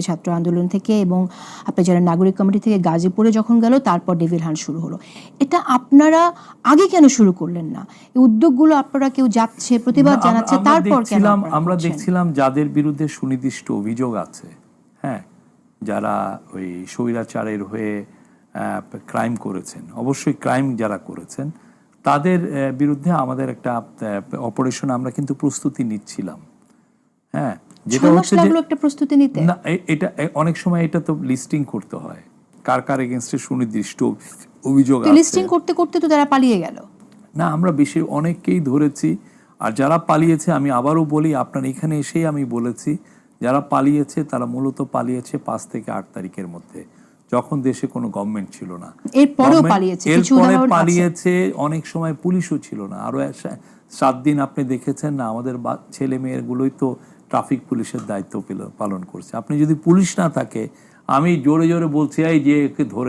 ছাত্র আন্দোলন থেকে এবং আপনার যারা নাগরিক কমিটি থেকে গাজীপুরে যখন গেল, তারপর ডেভিল হান্ট শুরু হলো। এটা আপনারা আগে কেন শুরু করলেন না? এই উদ্যোগগুলো আপনারা কেউ যাচ্ছে, প্রতিবাদ জানাচ্ছে, তারপর কেন আমরা দেখছিলাম যাদের বিরুদ্ধে সুনির্দিষ্ট অভিযোগ আছে, হ্যাঁ, যারা ওই স্বৈরাচারের হয়ে ক্রাইম করেছেন, অবশ্যই ক্রাইম যারা করেছেন তাদের বিরুদ্ধে আমাদের একটা অপারেশন আমরা কিন্তু প্রস্তুতি নিচ্ছিলাম। হ্যাঁ, যেটা হচ্ছে যে একটা প্রস্তুতি নিতে না, এটা অনেক সময় এটা তো লিস্টিং করতে হয় কার কার এগেইনস্টে সুনির্দিষ্ট অভিযোগ আছে। লিস্টিং করতে করতে তো তারা পালিয়ে গেল। না, আমরা বেশি অনেককেই ধরেছি। আর যারা পালিয়েছে, আমি আবারও বলি, আপনার এখানে এসেই আমি বলেছি, যারা পালিয়েছে তারা মূলত পালিয়েছে 5 থেকে 8 তারিখের মধ্যে, যখন দেশে কোনো গভর্নমেন্ট ছিল না। এরপরেও পালিয়েছে, এরপরে পালিয়েছে, অনেক সময় পুলিশও ছিল না। আরো 7 দিন আপনি দেখেছেন না, আমাদের ছেলে মেয়েগুলোই তো ট্রাফিক পুলিশের দায়িত্ব পালন করছে। আপনি যদি পুলিশ না থাকে, আমি জোরে জোরে বলছি, এই যে একে ধরে